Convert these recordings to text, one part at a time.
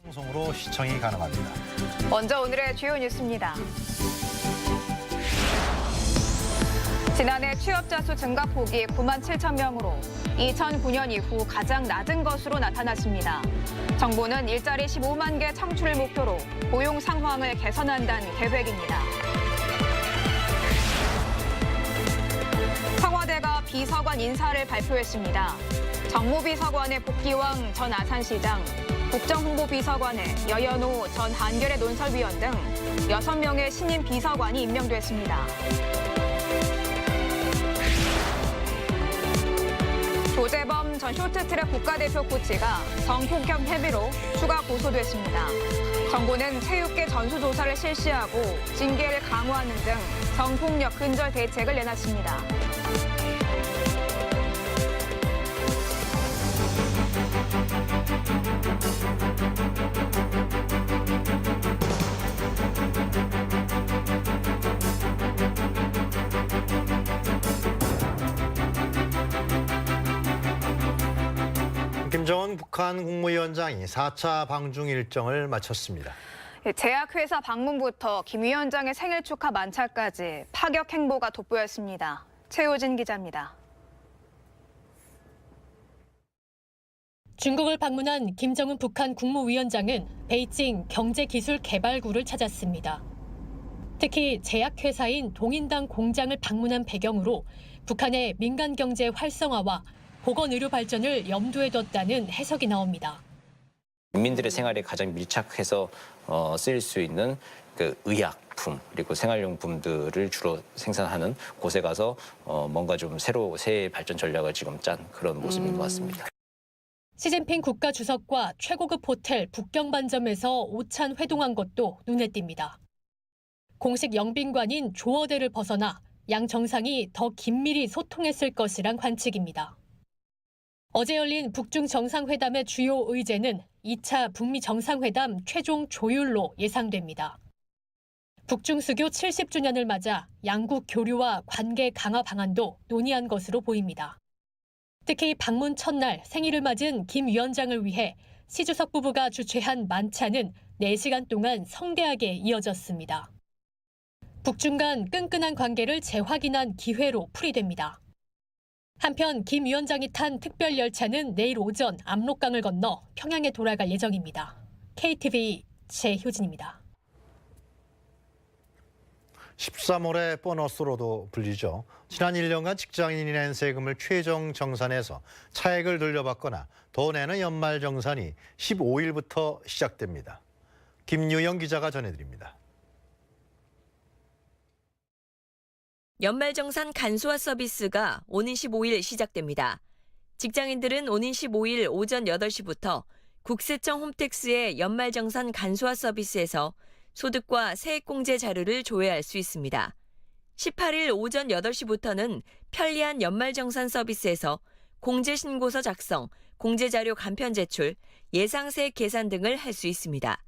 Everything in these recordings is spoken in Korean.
방송으로 시청이 가능합니다. 먼저 오늘의 주요 뉴스입니다. 지난해 취업자 수 증가폭이 9만 7천 명으로 2009년 이후 가장 낮은 것으로 나타났습니다. 정부는 일자리 15만 개 창출을 목표로 고용 상황을 개선한다는 계획입니다. 청와대가 비서관 인사를 발표했습니다. 정무비서관의 복귀왕 전 아산시장, 국정홍보비서관에 여연호 전 한겨레 논설위원 등 6명의 신임 비서관이 임명됐습니다. 조재범 전 쇼트트랙 국가대표 코치가 성폭행 혐의로 추가 고소됐습니다. 정부는 체육계 전수조사를 실시하고 징계를 강화하는 등 성폭력 근절 대책을 내놨습니다. 김정은 북한 국무위원장이 4차 방중 일정을 마쳤습니다. 제약회사 방문부터 김 위원장의 생일 축하 만찬까지 파격 행보가 돋보였습니다. 최효진 기자입니다. 중국을 방문한 김정은 북한 국무위원장은 베이징 경제기술개발구를 찾았습니다. 특히 제약회사인 동인당 공장을 방문한 배경으로 북한의 민간경제 활성화와 보건의료 발전을 염두에 뒀다는 해석이 나옵니다. 국민들의 생활에 가장 밀착해서 쓰일 수 있는 그 의약품 그리고 생활용품들을 주로 생산하는 곳에 가서 뭔가 좀 새 발전 전략을 지금 짠 그런 모습인 것 같습니다. 시진핑 국가주석과 최고급 호텔 북경반점에서 오찬 회동한 것도 눈에 띕니다. 공식 영빈관인 조어대를 벗어나 양 정상이 더 긴밀히 소통했을 것이란 관측입니다. 어제 열린 북중 정상회담의 주요 의제는 2차 북미 정상회담 최종 조율로 예상됩니다. 북중 수교 70주년을 맞아 양국 교류와 관계 강화 방안도 논의한 것으로 보입니다. 특히 방문 첫날 생일을 맞은 김 위원장을 위해 시 주석 부부가 주최한 만찬은 4시간 동안 성대하게 이어졌습니다. 북중 간 끈끈한 관계를 재확인한 기회로 풀이됩니다. 한편 김 위원장이 탄 특별 열차는 내일 오전 압록강을 건너 평양에 돌아갈 예정입니다. KTV 최효진입니다. 13월의 보너스로도 불리죠. 지난 1년간 직장인이 낸 세금을 최종 정산해서 차액을 돌려받거나 더 내는 연말정산이 15일부터 시작됩니다. 김유영 기자가 전해드립니다. 연말정산 간소화 서비스가 오는 15일 시작됩니다. 직장인들은 오는 15일 오전 8시부터 국세청 홈택스의 연말정산 간소화 서비스에서 소득과 세액공제 자료를 조회할 수 있습니다. 18일 오전 8시부터는 편리한 연말정산 서비스에서 공제신고서 작성, 공제자료 간편 제출, 예상세액 계산 등을 할 수 있습니다.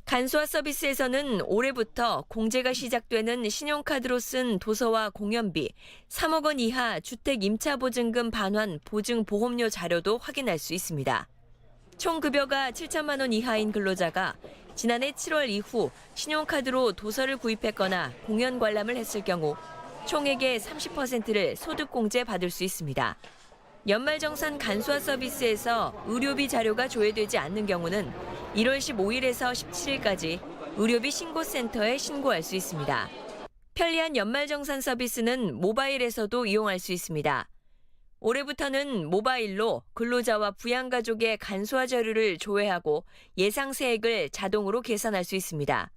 간소화 서비스에서는 올해부터 공제가 시작되는 신용카드로 쓴 도서와 공연비, 3억 원 이하 주택 임차보증금 반환 보증보험료 자료도 확인할 수 있습니다. 총 급여가 7천만 원 이하인 근로자가 지난해 7월 이후 신용카드로 도서를 구입했거나 공연 관람을 했을 경우 총액의 30%를 소득공제 받을 수 있습니다. 연말정산 간소화 서비스에서 의료비 자료가 조회되지 않는 경우는 1월 15일에서 17일까지 의료비 신고센터에 신고할 수 있습니다. 편리한 연말정산 서비스는 모바일에서도 이용할 수 있습니다. 올해부터는 모바일로 근로자와 부양가족의 간소화 자료를 조회하고 예상세액을 자동으로 계산할 수 있습니다.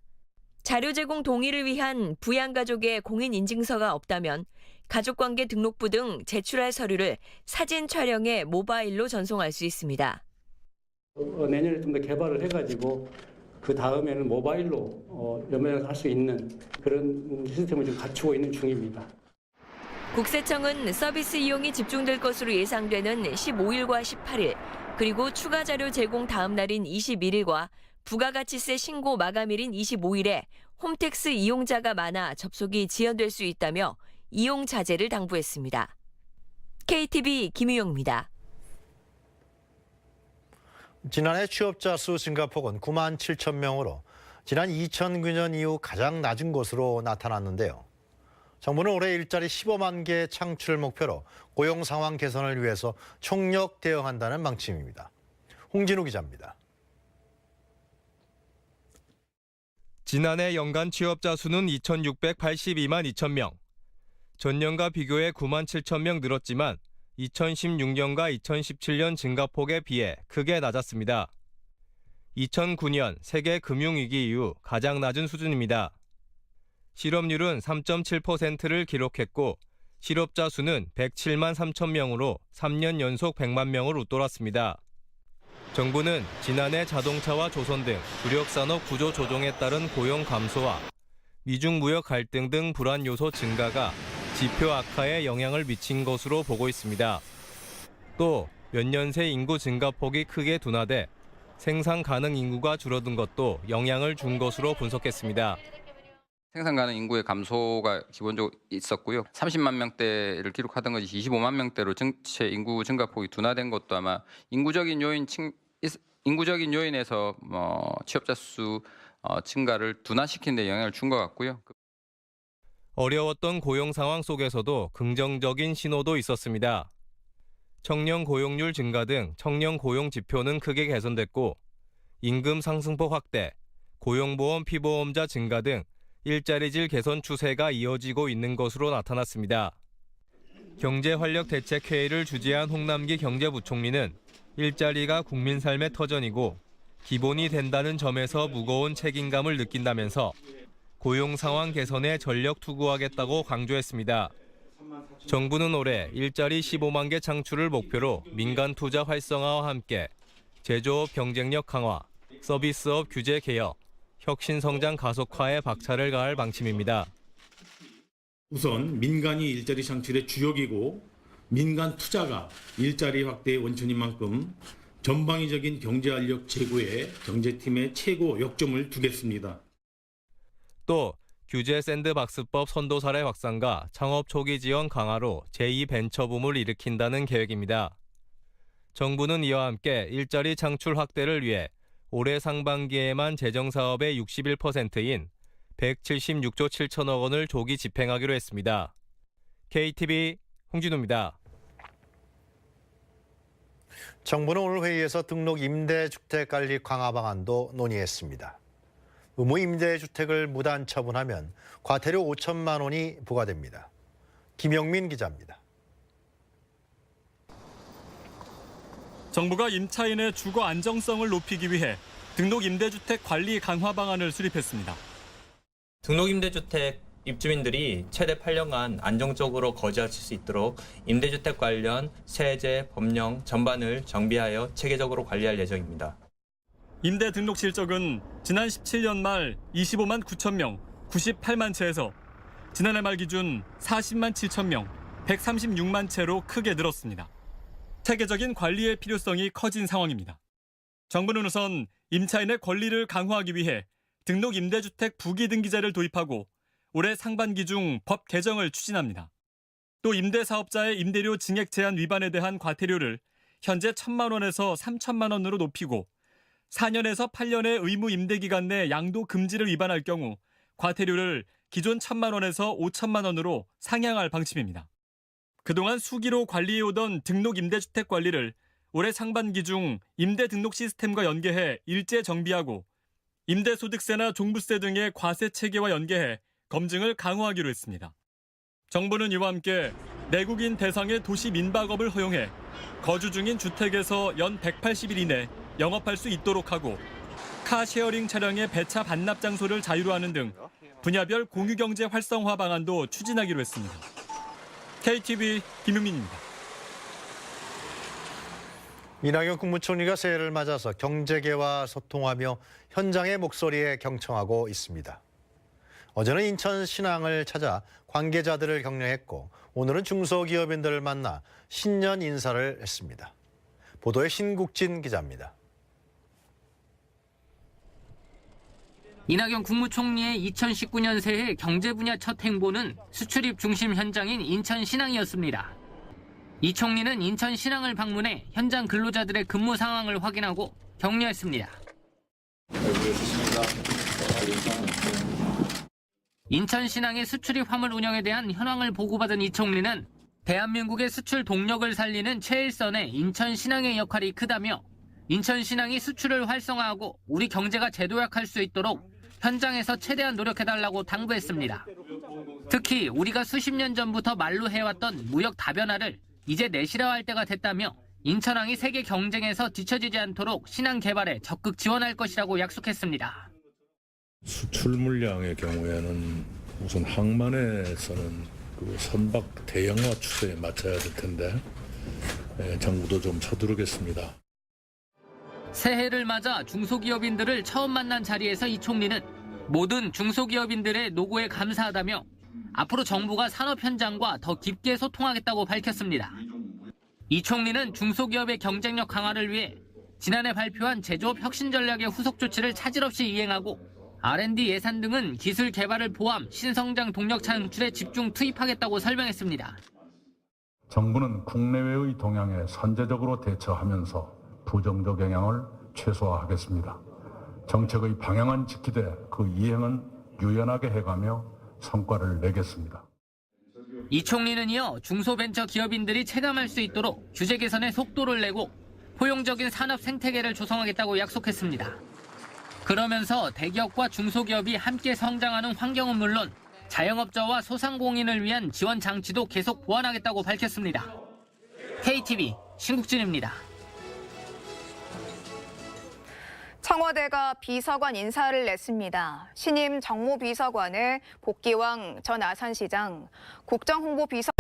자료 제공 동의를 위한 부양가족의 공인인증서가 없다면 가족관계 등록부 등 제출할 서류를 사진 촬영해 모바일로 전송할 수 있습니다. 내년에 좀 더 개발을 해가지고 그 다음에는 모바일로 연말정산 할 수 있는 그런 시스템을 좀 갖추고 있는 중입니다. 국세청은 서비스 이용이 집중될 것으로 예상되는 15일과 18일, 그리고 추가 자료 제공 다음 날인 21일과 부가가치세 신고 마감일인 25일에 홈택스 이용자가 많아 접속이 지연될 수 있다며 이용 자제를 당부했습니다. KTV 김유영입니다. 지난해 취업자 수 증가폭은 9만 7천 명으로 지난 2009년 이후 가장 낮은 것으로 나타났는데요. 정부는 올해 일자리 15만 개 창출을 목표로 고용 상황 개선을 위해서 총력 대응한다는 방침입니다. 홍진우 기자입니다. 지난해 연간 취업자 수는 2,682만 2천 명. 전년과 비교해 9만 7천 명 늘었지만 2016년과 2017년 증가폭에 비해 크게 낮았습니다. 2009년 세계 금융위기 이후 가장 낮은 수준입니다. 실업률은 3.7%를 기록했고 실업자 수는 107만 3천 명으로 3년 연속 100만 명을 웃돌았습니다. 정부는 지난해 자동차와 조선 등 주력 산업 구조 조정에 따른 고용 감소와 미중 무역 갈등 등 불안 요소 증가가 지표 악화에 영향을 미친 것으로 보고 있습니다. 또 몇 년 새 인구 증가폭이 크게 둔화돼 생산 가능 인구가 줄어든 것도 영향을 준 것으로 분석했습니다. 생산 가능 인구의 감소가 기본적으로 있었고요. 30만 명대를 기록하던 것이 25만 명대로 전체 인구 증가폭이 둔화된 것도 아마 인구적인 요인에서 취업자 수 증가를 둔화시키는 데 영향을 준 것 같고요. 어려웠던 고용 상황 속에서도 긍정적인 신호도 있었습니다. 청년 고용률 증가 등 청년 고용 지표는 크게 개선됐고 임금 상승폭 확대, 고용보험 피보험자 증가 등 일자리질 개선 추세가 이어지고 있는 것으로 나타났습니다. 경제활력대책회의를 주재한 홍남기 경제부총리는 일자리가 국민 삶의 터전이고 기본이 된다는 점에서 무거운 책임감을 느낀다면서 고용 상황 개선에 전력 투구하겠다고 강조했습니다. 정부는 올해 일자리 15만 개 창출을 목표로 민간 투자 활성화와 함께 제조업 경쟁력 강화, 서비스업 규제 개혁, 혁신 성장 가속화에 박차를 가할 방침입니다. 우선 민간이 일자리 창출의 주역이고 민간 투자가 일자리 확대의 원천인 만큼 전방위적인 경제 활력 제고에 경제팀의 최고 역점을 두겠습니다. 또 규제 샌드박스법 선도 사례 확산과 창업 초기 지원 강화로 제2벤처붐을 일으킨다는 계획입니다. 정부는 이와 함께 일자리 창출 확대를 위해 올해 상반기에만 재정사업의 61%인 176조 7천억 원을 조기 집행하기로 했습니다. KTV 홍진우입니다. 정부는 오늘 회의에서 등록 임대주택 관리 강화 방안도 논의했습니다. 의무 임대주택을 무단 처분하면 과태료 5천만 원이 부과됩니다. 김영민 기자입니다. 정부가 임차인의 주거 안정성을 높이기 위해 등록 임대주택 관리 강화 방안을 수립했습니다. 등록 임대주택 입주민들이 최대 8년간 안정적으로 거주하실 수 있도록 임대주택 관련 세제, 법령 전반을 정비하여 체계적으로 관리할 예정입니다. 임대 등록 실적은 지난 17년 말 25만 9천 명, 98만 채에서 지난해 말 기준 40만 7천 명, 136만 채로 크게 늘었습니다. 체계적인 관리의 필요성이 커진 상황입니다. 정부는 우선 임차인의 권리를 강화하기 위해 등록 임대주택 부기 등기제를 도입하고 올해 상반기 중 법 개정을 추진합니다. 또 임대사업자의 임대료 증액 제한 위반에 대한 과태료를 현재 1,000만 원에서 3천만 원으로 높이고 4년에서 8년의 의무 임대기간 내 양도 금지를 위반할 경우 과태료를 기존 1,000만 원에서 5천만 원으로 상향할 방침입니다. 그동안 수기로 관리해오던 등록 임대주택 관리를 올해 상반기 중 임대 등록 시스템과 연계해 일제 정비하고 임대소득세나 종부세 등의 과세 체계와 연계해 검증을 강화하기로 했습니다. 정부는 이와 함께 내국인 대상의 도시 민박업을 허용해 거주 중인 주택에서 연 180일 이내 영업할 수 있도록 하고 카쉐어링 차량의 배차 반납 장소를 자유로 하는 등 분야별 공유경제 활성화 방안도 추진하기로 했습니다. KTV 김용민입니다. 이낙연 국무총리가 새해를 맞아서 경제계와 소통하며 현장의 목소리에 경청하고 있습니다. 어제는 인천 신항을 찾아 관계자들을 격려했고 오늘은 중소기업인들을 만나 신년 인사를 했습니다. 보도에 신국진 기자입니다. 이낙연 국무총리의 2019년 새해 경제 분야 첫 행보는 수출입 중심 현장인 인천 신항이었습니다. 이 총리는 인천 신항을 방문해 현장 근로자들의 근무 상황을 확인하고 격려했습니다. 인천신항의 수출입 화물 운영에 대한 현황을 보고받은 이 총리는 대한민국의 수출 동력을 살리는 최일선의 인천신항의 역할이 크다며 인천신항이 수출을 활성화하고 우리 경제가 재도약할 수 있도록 현장에서 최대한 노력해달라고 당부했습니다. 특히 우리가 수십 년 전부터 말로 해왔던 무역 다변화를 이제 내실화할 때가 됐다며 인천항이 세계 경쟁에서 뒤처지지 않도록 신항 개발에 적극 지원할 것이라고 약속했습니다. 수출 물량의 경우에는 우선 항만에서는 그 선박 대형화 추세에 맞춰야 될 텐데 정부도 좀 서두르겠습니다. 새해를 맞아 중소기업인들을 처음 만난 자리에서 이 총리는 모든 중소기업인들의 노고에 감사하다며 앞으로 정부가 산업 현장과 더 깊게 소통하겠다고 밝혔습니다. 이 총리는 중소기업의 경쟁력 강화를 위해 지난해 발표한 제조업 혁신 전략의 후속 조치를 차질 없이 이행하고 R&D 예산 등은 기술 개발을 포함 신성장 동력 창출에 집중 투입하겠다고 설명했습니다. 정부는 국내외의 동향에 선제적으로 대처하면서 부정적 영향을 최소화하겠습니다. 정책의 방향은 지키되 그 이행은 유연하게 해가며 성과를 내겠습니다. 이 총리는 이어 중소벤처기업인들이 체감할 수 있도록 규제 개선에 속도를 내고 포용적인 산업 생태계를 조성하겠다고 약속했습니다. 그러면서 대기업과 중소기업이 함께 성장하는 환경은 물론 자영업자와 소상공인을 위한 지원 장치도 계속 보완하겠다고 밝혔습니다. KTV 신국진입니다. 청와대가 비서관 인사를 냈습니다. 신임 정무비서관을 복기왕 전 아산시장, 국정홍보비서